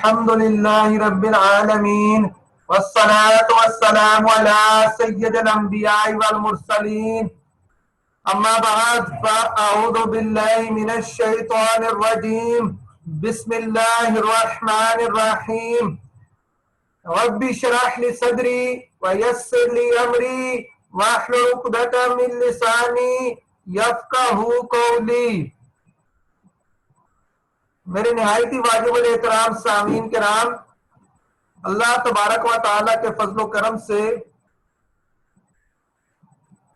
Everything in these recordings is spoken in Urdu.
الحمد لله رب العالمين والصلاة والسلام على سيد الأنبياء والمرسلين أما بعد فأعوذ بالله من الشيطان الرجيم بسم الله الرحمن الرحيم رب اشرح لي صدري ويسر لي أمري واحلل عقدة من لساني يفقهوا قولي. میرے نہایت ہی واجب الاحترام سامعین کرام، اللہ تبارک و تعالیٰ کے فضل و کرم سے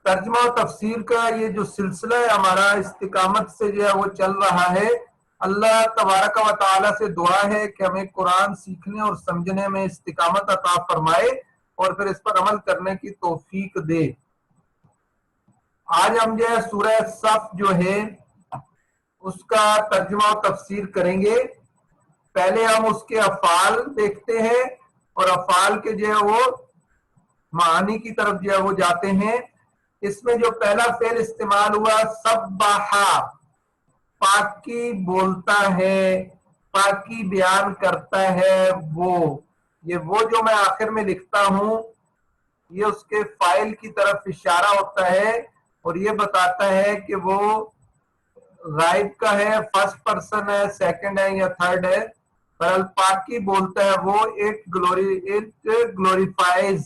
ترجمہ و تفسیر کا یہ جو سلسلہ ہے ہمارا استقامت سے جو ہے وہ چل رہا ہے. اللہ تبارک و تعالیٰ سے دعا ہے کہ ہمیں قرآن سیکھنے اور سمجھنے میں استقامت عطا فرمائے اور پھر اس پر عمل کرنے کی توفیق دے. آج ہم جو ہے سورہ صف جو ہے اس کا ترجمہ و تفسیر کریں گے. پہلے ہم اس کے افعال دیکھتے ہیں اور افعال کے جو ہے وہ معانی کی طرف جو ہے وہ جاتے ہیں. اس میں جو پہلا فعل استعمال ہوا سبحا، پاکی بولتا ہے، پاکی بیان کرتا ہے. وہ جو میں آخر میں لکھتا ہوں یہ اس کے فاعل کی طرف اشارہ ہوتا ہے اور یہ بتاتا ہے کہ وہ غائب کا ہے، فرسٹ پرسن ہے، سیکنڈ ہے یا تھرڈ ہے. پر پاکی بولتا ہے وہ. اٹ گلوریفائز.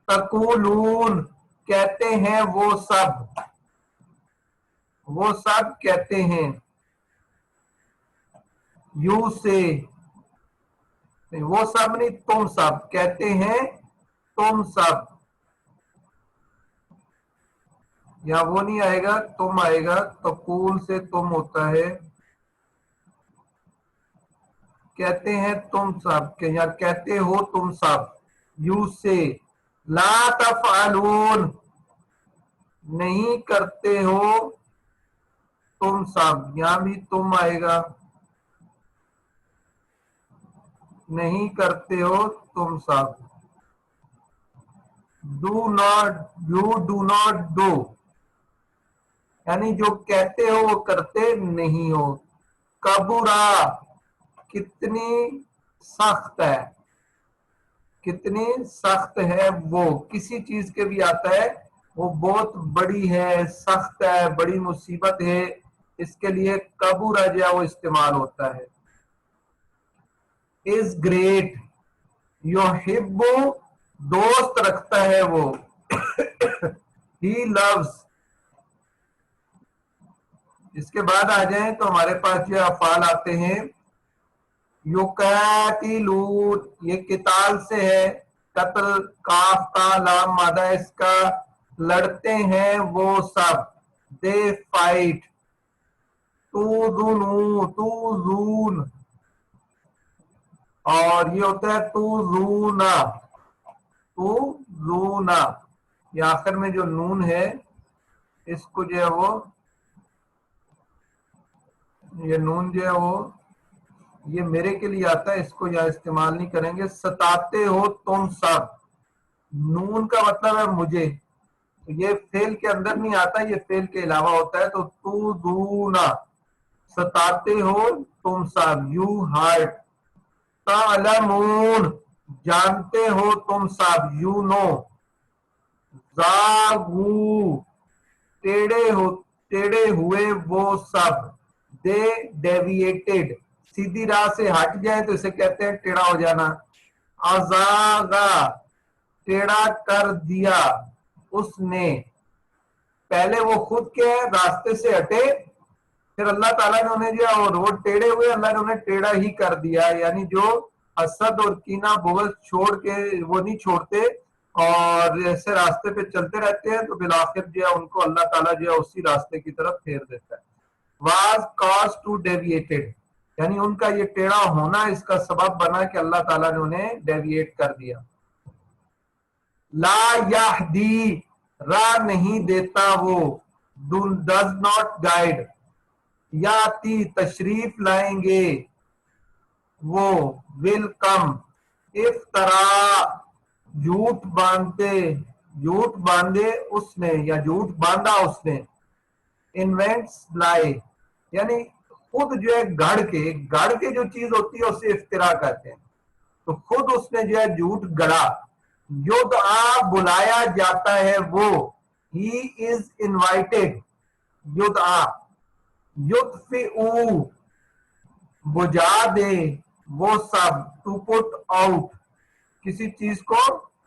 تقولون کہتے ہیں وہ سب کہتے ہیں. یو سے وہ سب نہیں، تم سب کہتے ہیں، تم سب. یا وہ نہیں آئے گا، تم آئے گا. تقول سے تم ہوتا ہے. کہتے ہیں تم سب، یا کہتے ہو تم سب. یو سے. لا تفعلون نہیں کرتے ہو تم سب. یہاں بھی تم آئے گا. نہیں کرتے ہو تم سب. ڈو ناٹ ڈو یعنی جو کہتے ہو وہ کرتے نہیں ہو. کبرا کتنی سخت ہے، کتنی سخت ہے وہ. کسی چیز کے بھی آتا ہے وہ بہت بڑی ہے، سخت ہے، بڑی مصیبت ہے، اس کے لیے کبرا جو ہے وہ استعمال ہوتا ہے. Is great. یحب دوست رکھتا ہے وہ. ہی لوز. اس کے بعد آ جائیں تو ہمارے پاس یہ افعال آتے ہیں. یقاتلون یہ قتال سے ہے، قتل، کاف کا لام مادہ اس کا. لڑتے ہیں وہ سب. They fight. توزون اور یہ ہوتا ہے توزونا. یہ آخر میں جو نون ہے اس کو جو ہے وہ یہ نون جو ہے وہ یہ میرے کے لیے آتا ہے، اس کو یہاں استعمال نہیں کریں گے. ستاتے ہو تم سب. نون کا مطلب ہے مجھے. یہ فعل کے اندر نہیں آتا، یہ فعل کے علاوہ ہوتا ہے. تو توزونا ستاتے ہو تم سب. You heart. تعلمون جانتے ہو تم سب. You know. زاغو ٹیڑے ہوئے وہ سب. دے ڈیویٹڈ سیدھی راہ سے ہٹ جائیں تو اسے کہتے ہیں ٹیڑھا ہو جانا. ازاغا ٹیڑھا کر دیا اس نے. پہلے وہ خود کے راستے سے ہٹے، پھر اللہ تعالیٰ نے انہیں جو وہ ٹیڑھے ہوئے، اللہ نے انہیں ٹیڑھا ہی کر دیا. یعنی جو حسد اور کینہ بغض چھوڑ کے وہ نہیں چھوڑتے اور ایسے راستے پہ چلتے رہتے ہیں تو بالآخر جو ہے ان کو اللہ تعالیٰ جو ہے اسی راستے کی طرف پھیر دیتا ہے. واز کاز ٹو ڈیویٹڈ یعنی ان کا یہ ٹیڑھا ہونا اس کا سبب بنا کہ اللہ تعالیٰ نے انہیں ڈیویٹ کر دیا. لا یہدی راہ نہیں دیتا وہ. Does not guide. یاتی تشریف لائیں گے وہ. ول کم. افطرا جھوٹ باندھے اس نے یا جھوٹ باندھا اس نے. انوینٹس لائے یعنی خود جو ہے گھڑ کے جو چیز ہوتی ہے اسے افترا کہتے ہیں. تو خود اس نے جو ہے جھوٹ گڑا. یدعا بلایا جاتا ہے وہ, ہی از انوائٹیڈ. یدعا, یدفئو بجھا دے وہ سب, ٹو پٹ آؤٹ کسی چیز کو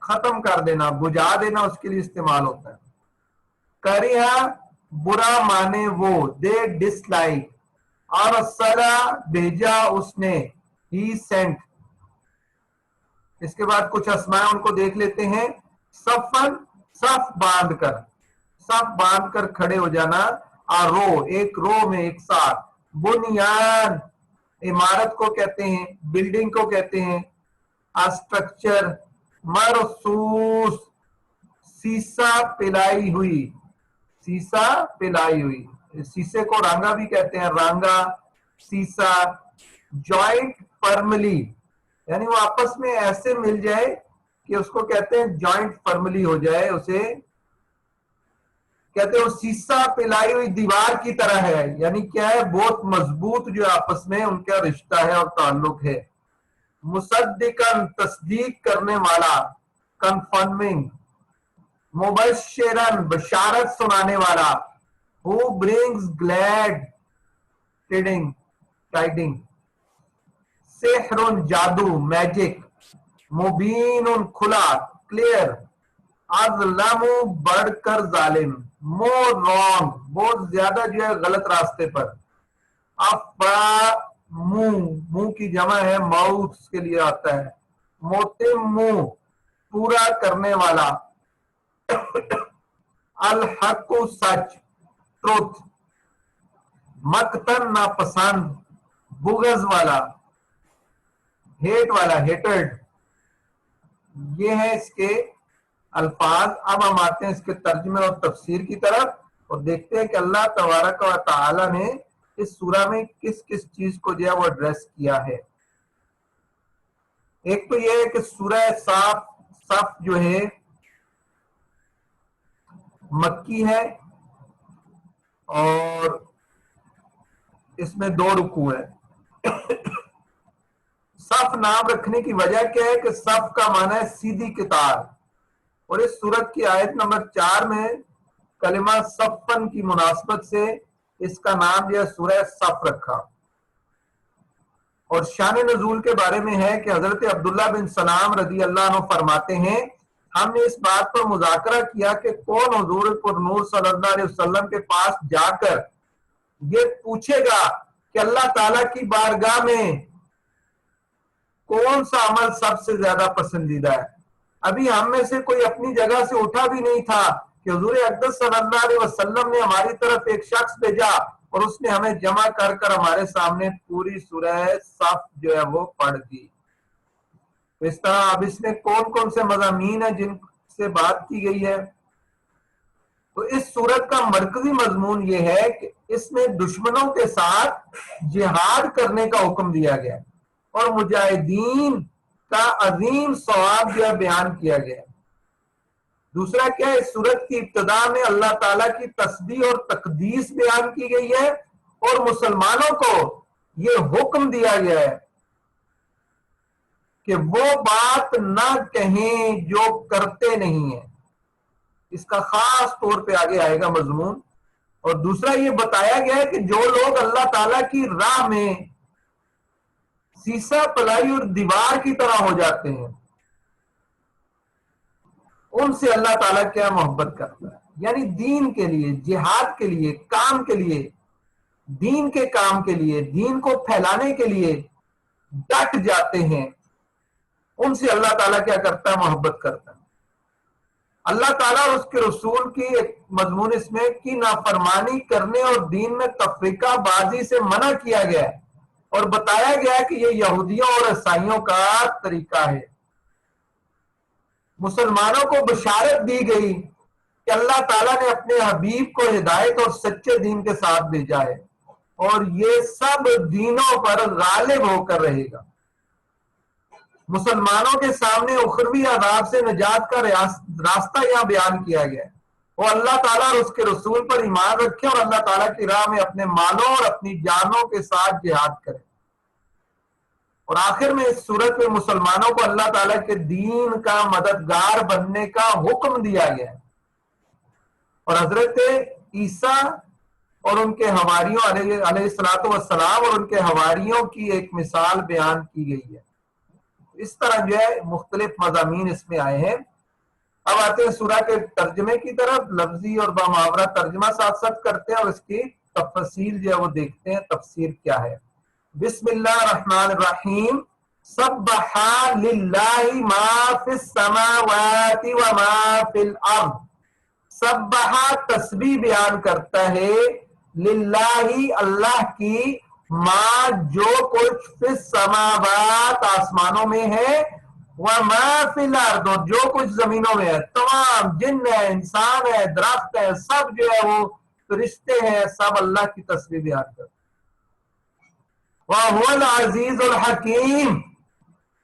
ختم کر دینا, بجھا دینا اس کے لیے استعمال ہوتا ہے. کریہ برا مانے وہ, دے ڈس لائک. ارسلا بھیجا اس نے, ہی سینٹ. اس کے بعد کچھ اسماء ان کو دیکھ لیتے ہیں. صفن صف باندھ کر کھڑے ہو جانا. رو ایک رو میں ایک ساتھ. بنیان عمارت کو کہتے ہیں, بلڈنگ کو کہتے ہیں. اسٹرکچر. مرصوص سیسا پلائی ہوئی, سیسا پلائی ہوئی. سیسے کو رانگا بھی کہتے ہیں, رانگا سیسا. جوائنٹ فرملی یعنی وہ آپس میں ایسے مل جائے کہ اس کو کہتے ہیں جوائنٹ فرملی ہو جائے, اسے کہتے ہیں وہ سیسا پلائی ہوئی دیوار کی طرح ہے. یعنی کیا ہے, بہت مضبوط جو آپس میں ان کا رشتہ ہے اور تعلق ہے. مصدقاً تصدیق کرنے والا, کنفرمنگ. مبشراً بشارت سنانے والا, who brings glad tidings. سحر جادو, میجک. مبین کھلا, کلیئر. اظلم بڑھ کر ظالم, مور رانگ بہت زیادہ جو ہے غلط راستے پر. افبا منہ کی جمع ہے, ماؤتھ کے لیے آتا ہے. موتم پورا کرنے والا. الحق سچ, ٹروتھ. مقتن ناپسند, بغض والا, ہیٹ والا, ہیٹرڈ. یہ ہے اس کے الفاظ. اب ہم آتے ہیں اس کے ترجمے اور تفسیر کی طرف اور دیکھتے ہیں کہ اللہ تبارک و تعالی نے اس سورہ میں کس کس چیز کو جو ہے وہ ایڈریس کیا ہے. ایک تو یہ ہے کہ سورہ صف جو ہے مکی ہے اور اس میں 2 رکوع ہے. صف نام رکھنے کی وجہ کیا ہے کہ صف کا معنی ہے سیدھی قطار, اور اس سورت کی آیت نمبر 4 میں کلمہ صفن کی مناسبت سے اس کا نام جو ہے سورہ صف رکھا. اور شان نزول کے بارے میں ہے کہ حضرت عبداللہ بن سلام رضی اللہ عنہ فرماتے ہیں, ہم نے اس بات پر مذاکرہ کیا کہ کون حضور پر نور صلی اللہ علیہ وسلم کے پاس جا کر یہ پوچھے گا کہ اللہ تعالیٰ کی بارگاہ میں کون سا عمل سب سے زیادہ پسندیدہ ہے. ابھی ہم میں سے کوئی اپنی جگہ سے اٹھا بھی نہیں تھا کہ حضور اقدس صلی اللہ علیہ وسلم نے ہماری طرف ایک شخص بھیجا اور اس نے ہمیں جمع کر کر ہمارے سامنے پوری سورہ صف جو ہے وہ پڑھ دی. اس طرح اب اس میں کون کون سے مضامین ہیں جن سے بات کی گئی ہے. تو اس سورت کا مرکزی مضمون یہ ہے کہ اس میں دشمنوں کے ساتھ جہاد کرنے کا حکم دیا گیا اور مجاہدین کا عظیم ثواب جو بیان کیا گیا. دوسرا کیا ہے, اس سورت کی ابتدا میں اللہ تعالیٰ کی تسبیح اور تقدیس بیان کی گئی ہے اور مسلمانوں کو یہ حکم دیا گیا ہے کہ وہ بات نہ کہیں جو کرتے نہیں ہیں. اس کا خاص طور پہ آگے آئے گا مضمون. اور دوسرا یہ بتایا گیا ہے کہ جو لوگ اللہ تعالیٰ کی راہ میں سیسا پلائی اور دیوار کی طرح ہو جاتے ہیں, ان سے اللہ تعالیٰ کیا محبت کرتا ہے. یعنی دین کے لیے, جہاد کے لیے, کام کے لیے, دین کے کام کے لیے, دین کو پھیلانے کے لیے ڈٹ جاتے ہیں, ان سے اللہ تعالیٰ کیا کرتا ہے, محبت کرتا ہے. اللہ تعالیٰ اور اس کے رسول کی ایک مضمون اس میں کی نافرمانی کرنے اور دین میں تفریقہ بازی سے منع کیا گیا ہے اور بتایا گیا کہ یہ یہودیوں اور عیسائیوں کا طریقہ ہے. مسلمانوں کو بشارت دی گئی کہ اللہ تعالیٰ نے اپنے حبیب کو ہدایت اور سچے دین کے ساتھ بھیجا ہے اور یہ سب دینوں پر غالب ہو کر رہے گا. مسلمانوں کے سامنے اخروی عذاب سے نجات کا راستہ یہاں بیان کیا گیا ہے وہ اللہ تعالیٰ اور اس کے رسول پر ایمان رکھے اور اللہ تعالیٰ کی راہ میں اپنے مالوں اور اپنی جانوں کے ساتھ جہاد کریں۔ اور آخر میں اس صورت میں مسلمانوں کو اللہ تعالیٰ کے دین کا مددگار بننے کا حکم دیا گیا ہے، اور حضرت عیسیٰ اور ان کے حواریوں علیہ الصلوۃ والسلام اور ان کے حواریوں کی ایک مثال بیان کی گئی ہے۔ اس طرح جو ہے مختلف مضامین اس میں آئے ہیں۔ اب آتے ہیں سورہ کے ترجمے کی طرف، لفظی اور بامحاورہ ترجمہ ساتھ ساتھ کرتے ہیں اور اس کی تفصیل جو ہے وہ دیکھتے ہیں تفسیر کیا ہے۔ بسم اللہ الرحمن الرحیم۔ سبح للہ ما فی السماوات و ما فی الارض۔ سبح تسبیح بیان کرتا ہے، للہ اللہ کی، ما جو کچھ فی السماوات آسمانوں میں ہے، وما فی الارض اور جو کچھ زمینوں میں ہے، تمام جن ہے، انسان ہے، درخت ہے، سب جو ہے وہ فرشتے ہیں، سب اللہ کی تسبیح بیان کرتے ہیں۔ وَهُوَ الْعَزِيزُ الْحَكِيمُ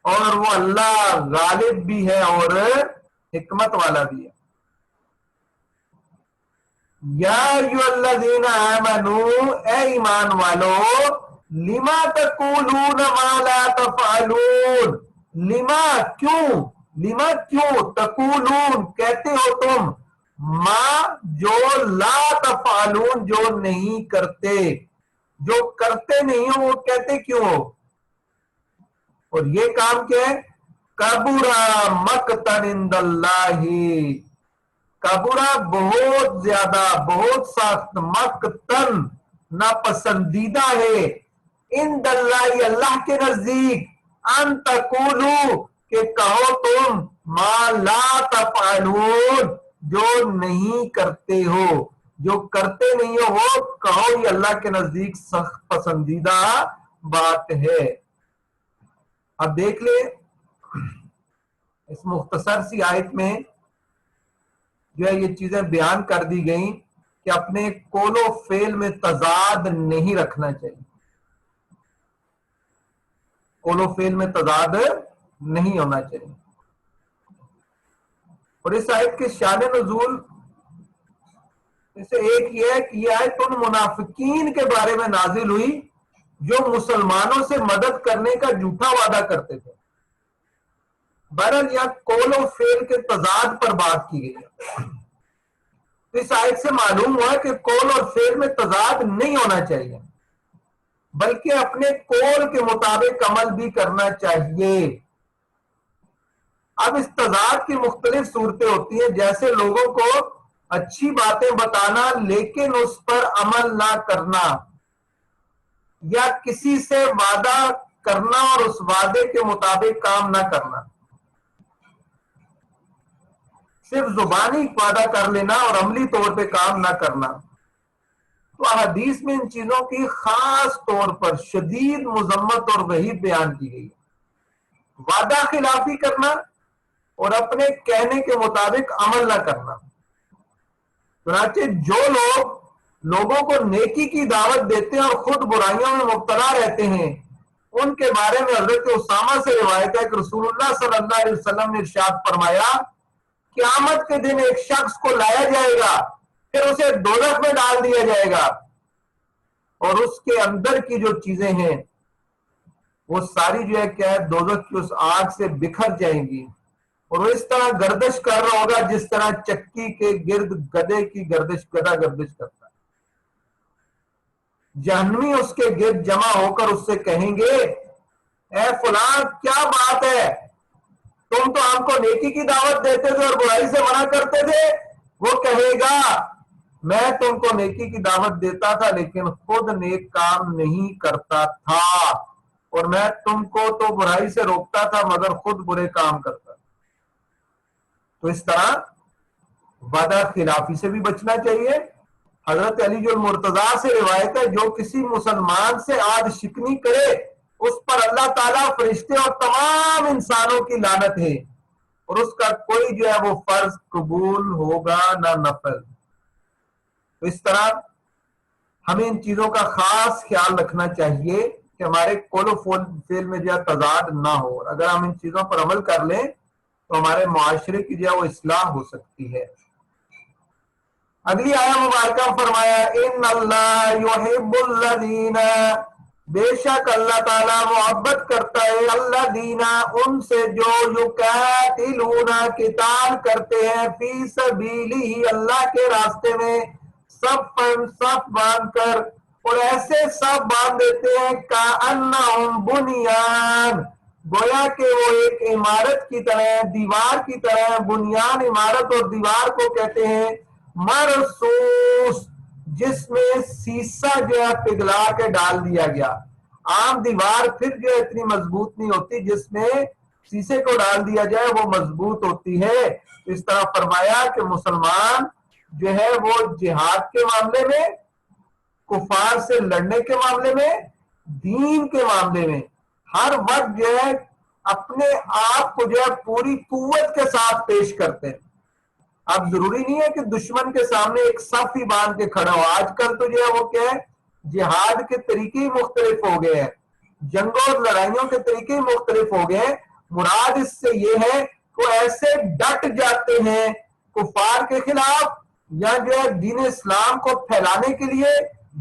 اور وہ اللہ غالب بھی ہے اور حکمت والا بھی ہے۔ یا ایھا الذین آمنوا اے ایمان والو، لما تقولون ما لا تفعلون، لما کیوں تقولون کہتے ہو تم، ما جو، لا تفعلون جو نہیں کرتے، جو کرتے نہیں ہو وہ کہتے کیوں ہو؟ اور یہ کام کیا ہے؟ کبرا مقتن عند اللہ، کبرا بہت زیادہ، بہت سخت، مقتن ناپسندیدہ ہے، عند اللہ اللہ کے نزدیک، ان تقولو کہ کہو تم، ما لا تفعلون جو نہیں کرتے ہو، جو کرتے نہیں ہو وہ کہو، یہ اللہ کے نزدیک سخت پسندیدہ بات ہے۔ اب دیکھ لیں اس مختصر سی آیت میں جو ہے یہ چیزیں بیان کر دی گئیں کہ اپنے قول و فعل میں تضاد نہیں رکھنا چاہیے، قول و فعل میں تضاد نہیں ہونا چاہیے۔ اور اس آیت کے شان نزول سے ایک یہ ہے کہ یہ آیت ان منافقین کے بارے میں نازل ہوئی جو مسلمانوں سے مدد کرنے کا جھوٹا وعدہ کرتے تھے۔ بہرحال یہاں قول و فعل کے تضاد پر بات کی گئی ہے۔ تو اس آیت سے معلوم ہوا کہ قول اور فعل میں تضاد نہیں ہونا چاہیے، بلکہ اپنے قول کے مطابق عمل بھی کرنا چاہیے۔ اب اس تضاد کی مختلف صورتیں ہوتی ہیں، جیسے لوگوں کو اچھی باتیں بتانا لیکن اس پر عمل نہ کرنا، یا کسی سے وعدہ کرنا اور اس وعدے کے مطابق کام نہ کرنا، صرف زبانی وعدہ کر لینا اور عملی طور پہ کام نہ کرنا۔ تو حدیث میں ان چیزوں کی خاص طور پر شدید مذمت اور وعید بیان کی گئی ہے۔ وعدہ خلافی کرنا اور اپنے کہنے کے مطابق عمل نہ کرنا۔ چنانچہ جو لوگ لوگوں کو نیکی کی دعوت دیتے ہیں اور خود برائیوں میں مبتلا رہتے ہیں، ان کے بارے میں حضرت اسامہ سے روایت ہے کہ رسول اللہ صلی اللہ علیہ وسلم نے ارشاد فرمایا، قیامت کے دن ایک شخص کو لایا جائے گا، پھر اسے دوزخ میں ڈال دیا جائے گا، اور اس کے اندر کی جو چیزیں ہیں وہ ساری جو ہے کیا ہے، دوزخ کی اس آگ سے بکھر جائیں گی، اور وہ اس طرح گردش کر رہا ہوگا جس طرح چکی کے گرد گدے کی گردش کرتا ہے۔ جہنمی اس کے گرد جمع ہو کر اس سے کہیں گے، اے فلاں کیا بات ہے، تم تو ہم کو نیکی کی دعوت دیتے تھے اور برائی سے منع کرتے تھے۔ وہ کہے گا، میں تم کو نیکی کی دعوت دیتا تھا لیکن خود نیک کام نہیں کرتا تھا، اور میں تم کو تو برائی سے روکتا تھا مگر خود برے کام کرتا تھا۔ تو اس طرح وعدہ خلافی سے بھی بچنا چاہیے۔ حضرت علی جو المرتضیٰ سے روایت ہے، جو کسی مسلمان سے آج شکنی کرے اس پر اللہ تعالیٰ، فرشتے اور تمام انسانوں کی لعنت ہے، اور اس کا کوئی جو ہے وہ فرض قبول ہوگا نہ نفل۔ تو اس طرح ہمیں ان چیزوں کا خاص خیال رکھنا چاہیے کہ ہمارے قول و فعل میں جو ہے تضاد نہ ہو، اور اگر ہم ان چیزوں پر عمل کر لیں تو ہمارے معاشرے کی جو ہے وہ اصلاح ہو سکتی ہے۔ اگلی آیہ مبارکہ فرمایا ان اللہ یحب الذین، بے شک اللہ تعالیٰ محبت کرتا ہے اللہ دینا ان سے جو یقاتلون قتال کرتے ہیں فی سبیلہ اللہ کے راستے میں، صف باندھ کر، اور ایسے صف باندھ دیتے ہیں کأنہم بنیان، گویا کہ وہ ایک عمارت کی طرح، دیوار کی طرح، بنیان عمارت اور دیوار کو کہتے ہیں، مرصوص جس میں سیسہ جو ہے پگھلا کے ڈال دیا گیا۔ عام دیوار پھر جو اتنی مضبوط نہیں ہوتی، جس میں سیسے کو ڈال دیا جائے وہ مضبوط ہوتی ہے۔ اس طرح فرمایا کہ مسلمان جو ہے وہ جہاد کے معاملے میں، کفار سے لڑنے کے معاملے میں، دین کے معاملے میں ہر وقت جو ہے اپنے آپ کو جو ہے پوری قوت کے ساتھ پیش کرتے ہیں۔ اب ضروری نہیں ہے کہ دشمن کے سامنے ایک صف ہی باندھ کے کھڑا ہو، آج کل تو جو ہے وہ کیا ہے، جہاد کے طریقے ہی مختلف ہو گئے ہیں، جنگوں اور لڑائیوں کے طریقے ہی مختلف ہو گئے ہیں۔ مراد اس سے یہ ہے کہ وہ ایسے ڈٹ جاتے ہیں کفار کے خلاف، یا جو ہے دین اسلام کو پھیلانے کے لیے،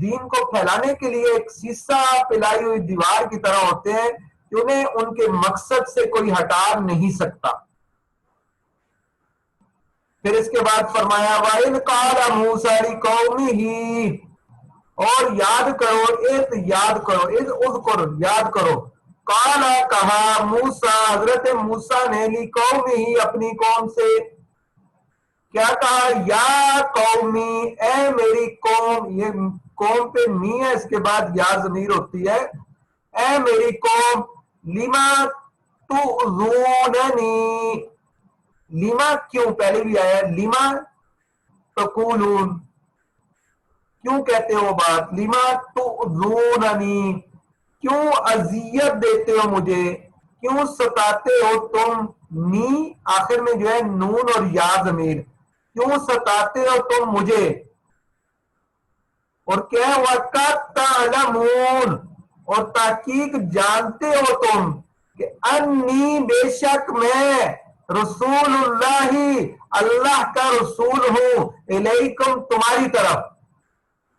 دین کو پھیلانے کے لیے ایک سیسہ پلائی ہوئی دیوار کی طرح ہوتے ہیں کہ انہیں ان کے مقصد سے کوئی ہٹا نہیں سکتا۔ پھر اس کے بعد فرمایا وَإِذْ قَالَ مُوسَىٰ لِقَوْمِهِ، اور یاد کرو، یاد کرو، قَالَ کہا موسیٰ، حضرت موسیٰ نے، لِقَوْمِهِ اپنی قوم سے، کیا کہا؟ یا قومی، اے میری قوم، یہ قوم پہ می ہے، اس کے بعد یا ضمیر ہوتی ہے، اے میری قوم، لِمَا تُؤْذُونَنِي، لیما کیوں، پہلے بھی آیا لیما تقولون، کیوں کہتے ہو بات، لیما تؤذوننی، کیوں اذیت دیتے ہو مجھے، کیوں ستاتے ہو تم، نی آخر میں جو ہے نون اور یا ضمیر، کیوں ستاتے ہو تم مجھے، اور کیا وَقَدْ تَعْلَمُونَ، اور تحقیق جانتے ہو تم کہ انی، بے شک میں، رسول اللہ، اللہ کا رسول ہوں، الیکم، تمہاری طرف،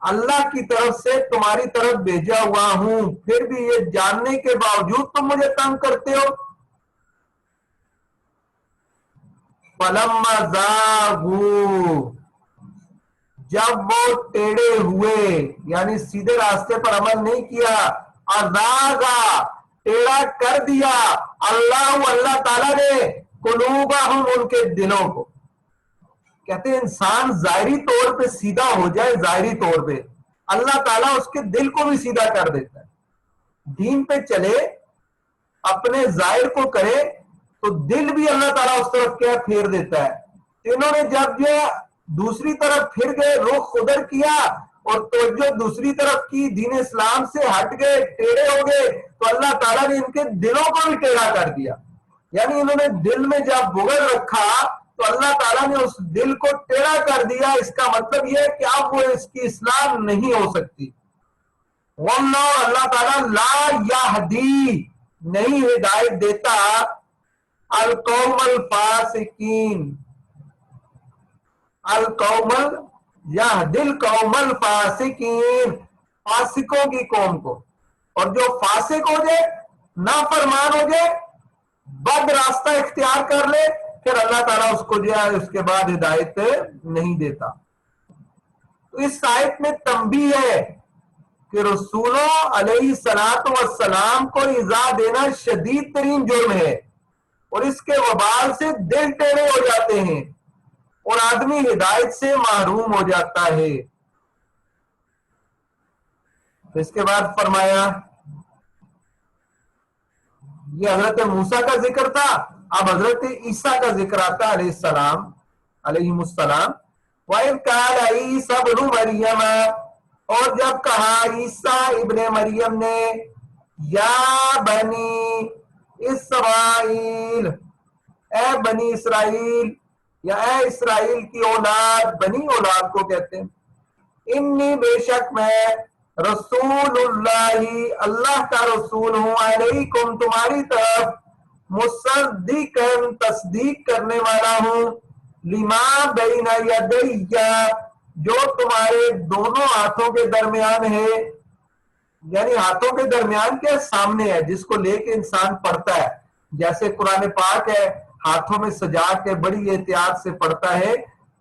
اللہ کی طرف سے تمہاری طرف بھیجا ہوا ہوں، پھر بھی یہ جاننے کے باوجود تم مجھے تنگ کرتے ہو۔ فَلَمَّا زَاغُوا، جب وہ ٹیڑے ہوئے، یعنی سیدھے راستے پر عمل نہیں کیا، ازاغا، ٹیڑا کر دیا، اللہ تعالیٰ نے، قلوبہم، ان کے دلوں کو۔ کہتے ہیں انسان ظاہری طور پہ سیدھا ہو جائے، ظاہری طور پہ اللہ تعالیٰ اس کے دل کو بھی سیدھا کر دیتا ہے۔ دین پہ چلے، اپنے ظاہر کو کرے تو دل بھی اللہ تعالیٰ اس طرف کیا پھیر دیتا ہے۔ انہوں نے جب یہ دوسری طرف پھر گئے، رخ ادھر کیا اور توجہ دوسری طرف کی، دین اسلام سے ہٹ گئے، ٹیڑے ہو گئے، تو اللہ تعالیٰ نے ان کے دلوں کو بھی ٹیڑھا کر دیا۔ یعنی انہوں نے دل میں جب بغض رکھا تو اللہ تعالیٰ نے اس دل کو ٹیڑھا کر دیا۔ اس کا مطلب یہ ہے کہ اب وہ اس کی اصلاح نہیں ہو سکتی۔ واللہ، اللہ تعالیٰ، لا یہدی، نہیں ہدایت دیتا، القوم الفاسقین، القوم یہدی القوم الفاسقین، فاسقوں کی قوم کو۔ اور جو فاسق ہو جائے، نافرمان ہو جائے، بد راستہ اختیار کر لے، پھر اللہ تعالیٰ اس کو جو ہے اس کے بعد ہدایت نہیں دیتا۔ تو اس آیت میں تنبیہ ہے کہ رسولوں علیہ السلام کو ایذا دینا شدید ترین جرم ہے، اور اس کے وبال سے دل ٹیڑے ہو جاتے ہیں اور آدمی ہدایت سے محروم ہو جاتا ہے۔ اس کے بعد فرمایا، یہ حضرت موسیٰ کا ذکر تھا، اب حضرت عیسیٰ کا ذکر آتا علیہ السلام، علیہم السلام۔ وَإِذْ قَالَ عِيسَى ابْنُ مَرْيَمَ، اور جب کہا عیسیٰ ابن مریم نے، یا بنی اسرائیل، اے بنی اسرائیل، یا اے اسرائیل کی اولاد، بنی اولاد کو کہتے ہیں، انی، بے شک میں، رسول اللہ، اللہ کا رسول ہوں، علیکم، تمہاری طرف، مصدقاً، تصدیق کرنے والا ہوں، لما بین یدیّ، جو تمہارے دونوں ہاتھوں کے درمیان ہے، یعنی ہاتھوں کے درمیان کے سامنے ہے، جس کو لے کے انسان پڑھتا ہے، جیسے قرآن پاک ہے ہاتھوں میں سجا کے بڑی احتیاط سے پڑھتا ہے،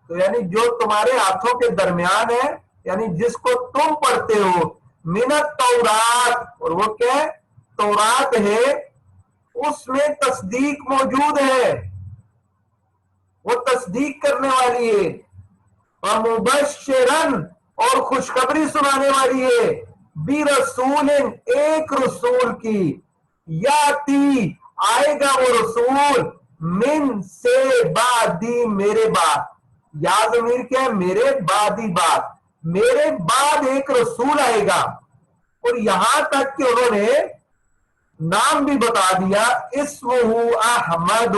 تو یعنی جو تمہارے ہاتھوں کے درمیان ہے، یعنی جس کو تم پڑھتے ہو، منت تورات، اور وہ کیا ہے؟ تورات ہے، اس میں تصدیق موجود ہے، وہ تصدیق کرنے والی ہے، اور مبشرن، اور خوشخبری سنانے والی ہے، بھی رسول، ایک رسول کی، یاتی، آئے گا وہ رسول، من سے بعدی، میرے بعد، یا ضمیر کیا ہے؟ میرے بعدی بعد، میرے بعد ایک رسول آئے گا، اور یہاں تک کہ انہوں نے نام بھی بتا دیا، اسمہ احمد،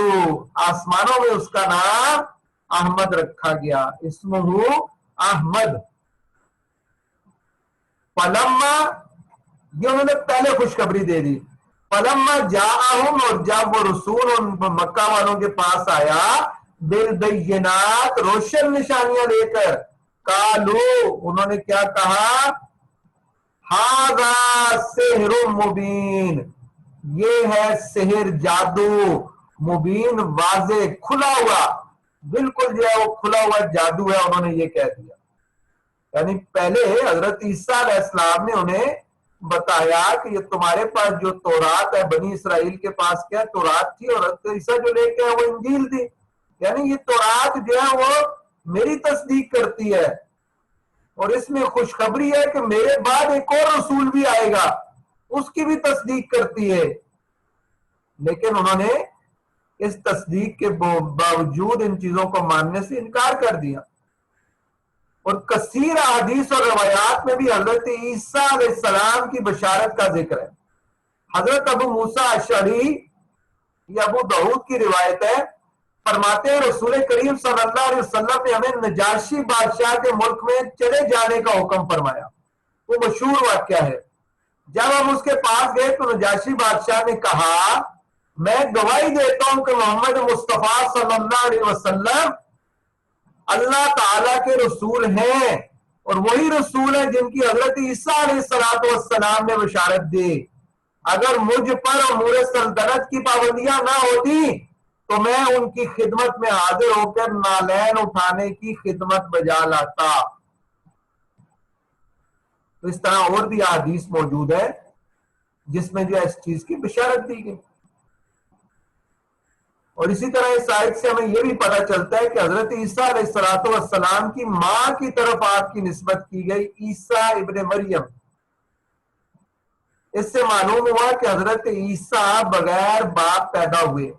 آسمانوں میں اس کا نام احمد رکھا گیا، اسمہ احمد۔ فلما، یہ انہوں نے پہلے خوشخبری دے دی، فلما جاءہم، اور جب وہ رسول ان مکہ والوں کے پاس آیا، بالبینات، روشن نشانیاں لے کر، قالو، انہوں نے کیا کہا؟ ھذا سحر مبین، یہ ہے سحر، جادو، مبین، واضح، کھلا ہوا، بالکل جو ہے وہ کھلا ہوا جادو ہے، انہوں نے یہ کہہ دیا۔ یعنی پہلے حضرت عیسیٰ علیہ السلام نے انہیں بتایا کہ یہ تمہارے پاس جو تورات ہے، بنی اسرائیل کے پاس کیا تورات تھی، اور حضرت عیسیٰ جو لے کے آئے وہ انجیل تھی، یعنی یہ تورات جو ہے وہ میری تصدیق کرتی ہے، اور اس میں خوشخبری ہے کہ میرے بعد ایک اور رسول بھی آئے گا، اس کی بھی تصدیق کرتی ہے۔ لیکن انہوں نے اس تصدیق کے باوجود ان چیزوں کو ماننے سے انکار کر دیا، اور کثیر احادیث اور روایات میں بھی حضرت عیسیٰ علیہ السلام کی بشارت کا ذکر ہے۔ حضرت ابو موسیٰ اشعری، یہ ابو داؤد کی روایت ہے، فرماتے ہیں رسول کریم صلی اللہ علیہ وسلم نے ہمیں نجاشی بادشاہ کے ملک میں چلے جانے کا حکم فرمایا، وہ مشہور واقعہ ہے۔ جب ہم اس کے پاس گئے تو نجاشی بادشاہ نے کہا، میں گواہی دیتا ہوں کہ محمد مصطفیٰ صلی اللہ علیہ وسلم اللہ تعالیٰ کے رسول ہیں، اور وہی رسول ہیں جن کی حضرت عیسیٰ علیہ السلام نے بشارت دی۔ اگر مجھ پر امور سلطنت کی پابندیاں نہ ہوتی تو میں ان کی خدمت میں حاضر ہو کر نالین اٹھانے کی خدمت بجا لاتا۔ تو اس طرح اور بھی احادیث موجود ہے جس میں جو اس چیز کی بشارت دی گئی، اور اسی طرح اس آیت سے ہمیں یہ بھی پتہ چلتا ہے کہ حضرت عیسیٰ علیہ السلام کی ماں کی طرف آپ کی نسبت کی گئی، عیسیٰ ابن مریم۔ اس سے معلوم ہوا کہ حضرت عیسیٰ بغیر باپ پیدا ہوئے۔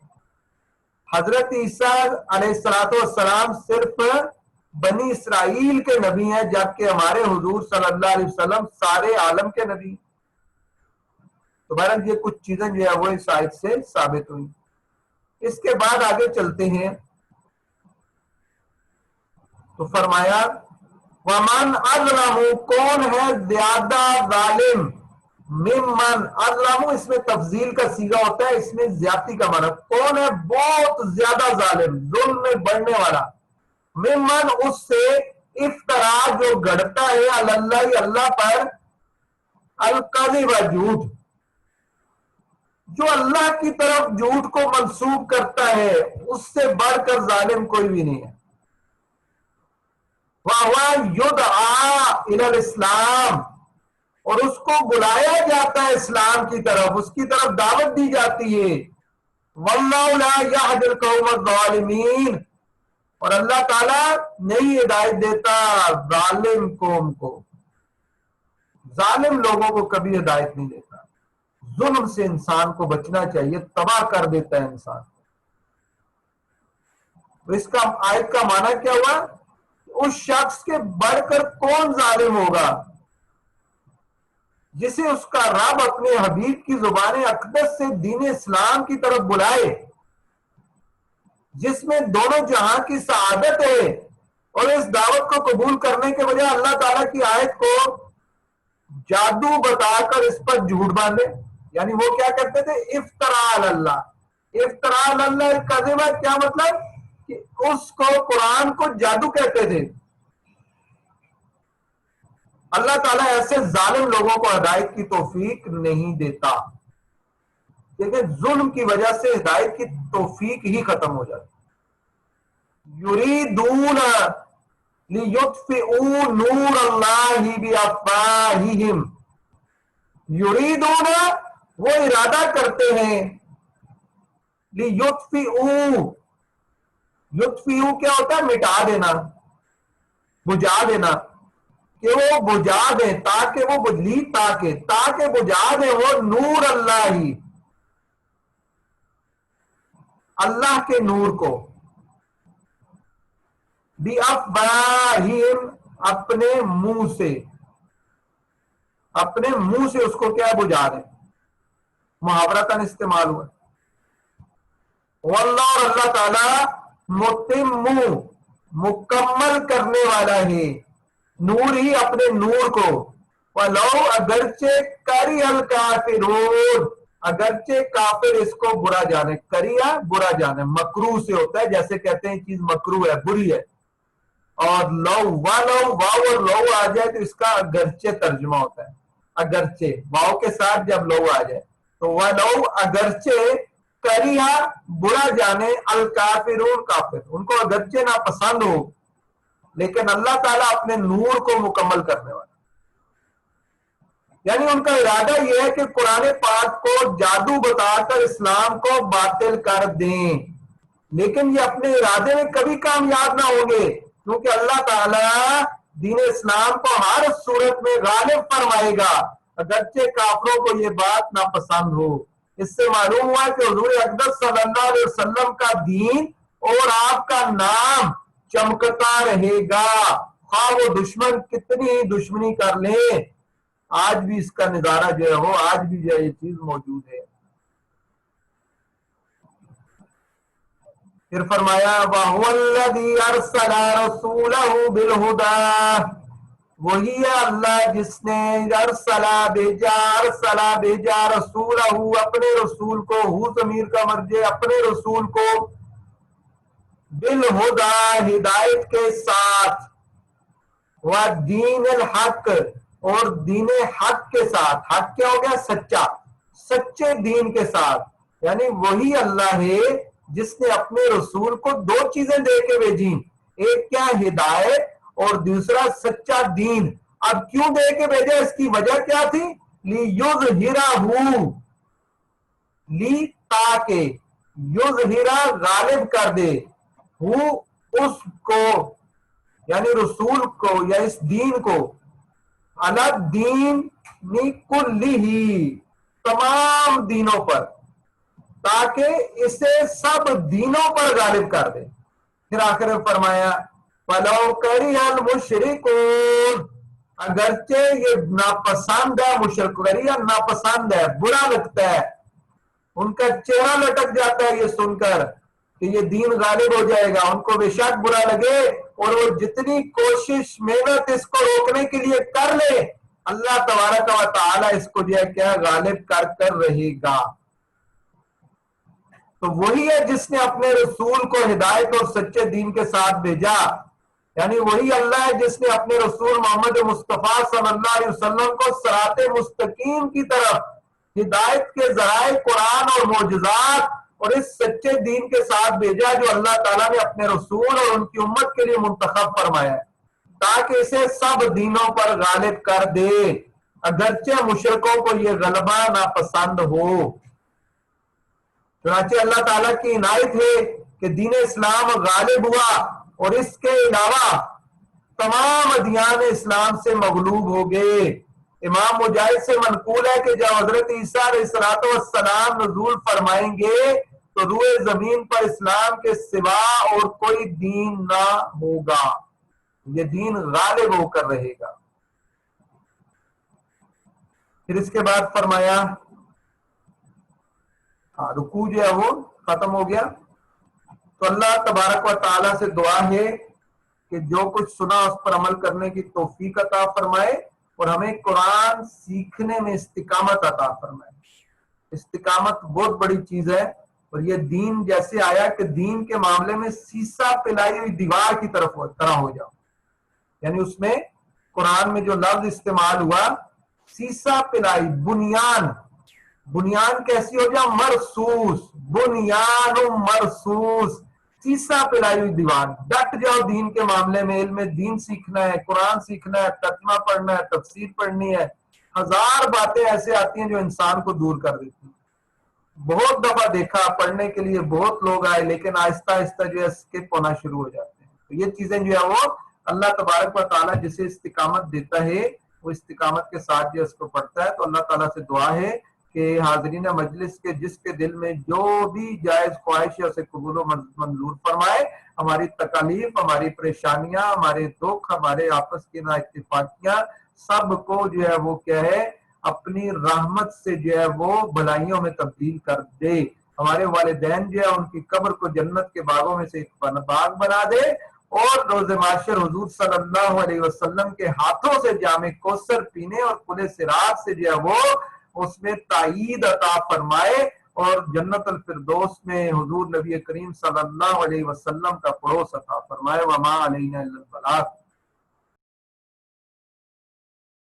حضرت عیسیٰ علیہ السلام صرف بنی اسرائیل کے نبی ہیں، جبکہ ہمارے حضور صلی اللہ علیہ وسلم سارے عالم کے نبی۔ تو بہرحال یہ کچھ چیزیں جو ہے وہ اس آیت سے ثابت ہوئی۔ اس کے بعد آگے چلتے ہیں تو فرمایا وَمَنْ أَظْلَمُ، کون ہے زیادہ ظالم، ممن اظلم، اس میں تفضیل کا صیغہ ہوتا ہے، اس میں زیادتی کا معنی، کون ہے بہت زیادہ ظالم، ظلم میں بڑھنے والا، ممن، اس سے، افطرا، جو گھڑتا ہے، اللہ، اللہ پر، الکذب، جھوٹ، جو اللہ کی طرف جھوٹ کو منسوب کرتا ہے، اس سے بڑھ کر ظالم کوئی بھی نہیں ہے۔ وَهُوَ يُدْعَىٰ إِلَى الْإِسْلَامِ، اور اس کو بلایا جاتا ہے اسلام کی طرف، اس کی طرف دعوت دی جاتی ہے۔ وَاللَّهُ لَا يَهْدِي الْقَوْمَ الظَّالِمِينَ، اور اللہ تعالیٰ نہیں ہدایت دیتا ظالم قوم کو، ظالم لوگوں کو کبھی ہدایت نہیں دیتا۔ ظلم سے انسان کو بچنا چاہیے، تباہ کر دیتا ہے انسان۔ تو اس کا آیت کا معنی کیا ہوا؟ اس شخص کے بڑھ کر کون ظالم ہوگا جسے اس کا رب اپنے حبیب کی زبان اقدس سے دین اسلام کی طرف بلائے، جس میں دونوں جہاں کی سعادت ہے، اور اس دعوت کو قبول کرنے کے بجائے اللہ تعالیٰ کی آیت کو جادو بتا کر اس پر جھوٹ باندھے۔ یعنی وہ کیا کرتے تھے؟ افتراء علی اللہ، افتراء علی اللہ الکذب، کیا مطلب کہ اس کو، قرآن کو جادو کہتے تھے، اللہ تعالیٰ ایسے ظالم لوگوں کو ہدایت کی توفیق نہیں دیتا. لیکن ظلم کی وجہ سے ہدایت کی توفیق ہی ختم ہو جاتی. یریدون لیطفئوا نور اللہ بافواہہم. یریدون وہ ارادہ کرتے ہیں، لیطفئوا، یطفئوا کیا ہوتا ہے؟ مٹا دینا، بجھا دینا، کہ وہ بجھا دیں، تاکہ وہ بجلی تاکہ بجھا دیں وہ نور اللہ ہی، اللہ کے نور کو، بِأَفْوَاهِهِمْ اپنے منہ سے، اپنے منہ سے اس کو کیا بجھا دیں. محاورتاً استعمال ہوا. واللہ، اور اللہ تعالی متم، مکمل کرنے والا ہے، نور ہی اپنے نور کو. وَلَوْ اگرچہ کری الکافرون، اگرچہ کافر اس کو برا جانے. کریا برا جانے، مکروہ سے ہوتا ہے، جیسے کہتے ہیں چیز مکروہ ہے، بری ہے. اور لو واو اور لو آ جائے تو اس کا اگرچہ ترجمہ ہوتا ہے. اگرچہ واو کے ساتھ جب لو آ جائے تو ولو اگرچہ کریہ برا جانے الکافرون کافر، ان کو اگرچہ ناپسند ہو، لیکن اللہ تعالیٰ اپنے نور کو مکمل کرنے والا. یعنی ان کا ارادہ یہ ہے کہ قرآن پاک کو جادو بتا کر اسلام کو باطل کر دیں، لیکن یہ اپنے ارادے میں کبھی کامیاب نہ ہوں گے، کیونکہ اللہ تعالیٰ دین اسلام کو ہر صورت میں غالب فرمائے گا، اگرچہ کافروں کو یہ بات ناپسند ہو. اس سے معلوم ہوا کہ حضور اقدس صلی اللہ علیہ وسلم کا دین اور آپ کا نام چمکتا رہے گا، خواہ وہ دشمن کتنی ہی دشمنی کر لیں. آج بھی اس کا نظارہ جو ہے وہ آج بھی جو ہے یہ چیز موجود ہے. پھر فرمایا وَهُوَ الَّذِي أَرْسَلَ رَسُولَهُ بِالْهُدَىٰ، وہی ہے اللہ جس نے ارسلہ بھیجا رسولہ اپنے رسول کو، ہو ضمیر کا مرجع اپنے رسول کو، بالہدیٰ ہدایت کے ساتھ، وَدِینِ الحق اور دین حق کے ساتھ. حق کیا ہو گیا؟ سچا، سچے دین کے ساتھ. یعنی وہی اللہ ہے جس نے اپنے رسول کو دو چیزیں دے کے بھیجی، ایک کیا؟ ہدایت، اور دوسرا سچا دین. اب کیوں دے کے بھیجا؟ اس کی وجہ کیا تھی؟ لِيُظْهِرَهُ، تاکہ یظہرہ غالب کر دے، ہو اس کو یعنی رسول کو یا اس دین کو، علی الدین کلہ تمام دینوں پر، تاکہ اسے سب دینوں پر غالب کر دے. پھر آخر میں فرمایا وَلَوْ كَرِهَ الْمُشْرِكُونَ، اگرچہ یہ ناپسند ہے، مشرکیہ ناپسند ہے، برا لگتا ہے، ان کا چہرہ لٹک جاتا ہے یہ سن کر کہ یہ دین غالب ہو جائے گا، ان کو بے شک برا لگے اور وہ جتنی کوشش محنت اس کو روکنے کے لیے کر لے، اللہ تبارک و تعالی اس کو جو ہے کیا غالب کر رہے گا. تو وہی ہے جس نے اپنے رسول کو ہدایت اور سچے دین کے ساتھ بھیجا. یعنی وہی اللہ ہے جس نے اپنے رسول محمد مصطفیٰ صلی اللہ علیہ وسلم کو صراط مستقیم کی طرف ہدایت کے ذرائع قرآن اور معجزات اور اس سچے دین کے ساتھ بھیجا جو اللہ تعالیٰ نے اپنے رسول اور ان کی امت کے لیے منتخب فرمایا ہے، تاکہ اسے سب دینوں پر غالب کر دے، اگرچہ مشرکوں کو یہ غلبہ ناپسند ہو. چنانچہ اللہ تعالیٰ کی عنایت ہے کہ دین اسلام غالب ہوا اور اس کے علاوہ تمام ادیان اسلام سے مغلوب ہو گئے. امام مجاہد سے منقول ہے کہ جب حضرت عیسیٰ علیہ السلام نزول فرمائیں گے تو روئے زمین پر اسلام کے سوا اور کوئی دین نہ ہوگا، یہ دین غالب ہو کر رہے گا. پھر اس کے بعد فرمایا رکوع جو ہے وہ ختم ہو گیا. تو اللہ تبارک و تعالیٰ سے دعا ہے کہ جو کچھ سنا اس پر عمل کرنے کی توفیق عطا فرمائے اور ہمیں قرآن سیکھنے میں استقامت عطا فرمائے. استقامت بہت بڑی چیز ہے، اور یہ دین جیسے آیا کہ دین کے معاملے میں سیسا پلائی ہوئی دیوار کی طرح ہو جاؤ، یعنی اس میں قرآن میں جو لفظ استعمال ہوا سیسا پلائی بنیان، بنیان کیسی ہو جائے مرصوص، بنیان مرصوص، سیسا پلائی ہوئی دیوار، ڈٹ جاؤ دین کے معاملے میں، علم دین سیکھنا ہے، قرآن سیکھنا ہے، ترجمہ پڑھنا ہے، تفسیر پڑھنی ہے، ہزار باتیں ایسے آتی ہیں جو انسان کو دور کر دیتی ہیں۔ بہت دفعہ دیکھا پڑھنے کے لیے بہت لوگ آئے لیکن آہستہ آہستہ جو ہے اسکپ ہونا شروع ہو جاتے ہیں۔ تو یہ چیزیں جو ہے وہ اللہ تبارک و تعالیٰ جسے استقامت دیتا ہے وہ استقامت کے ساتھ جو اس کو پڑھتا ہے۔ تو اللہ تعالیٰ سے دعا ہے کہ حاضرین مجلس کے جس کے دل میں جو بھی جائز خواہش ہے اسے قبول و منظور فرمائے، ہماری تکالیف، ہماری پریشانیاں، ہمارے دکھ، ہمارے آپس کی نا اتفاقیاں سب کو جو ہے وہ کیا ہے اپنی رحمت سے جو ہے وہ بھلائیوں میں تبدیل کر دے، ہمارے والدین جو ہے ان کی قبر کو جنت کے باغوں میں سے ایک باغ بنا دے، اور روز محشر حضور صلی اللہ علیہ وسلم کے ہاتھوں سے جام کوثر پینے اور پل صراط سے جو ہے وہ اس میں تائید عطا فرمائے، اور جنت الفردوس میں حضور نبی کریم صلی اللہ علیہ وسلم کا پڑوس عطا فرمائے۔ وما علینا الا البلاغ۔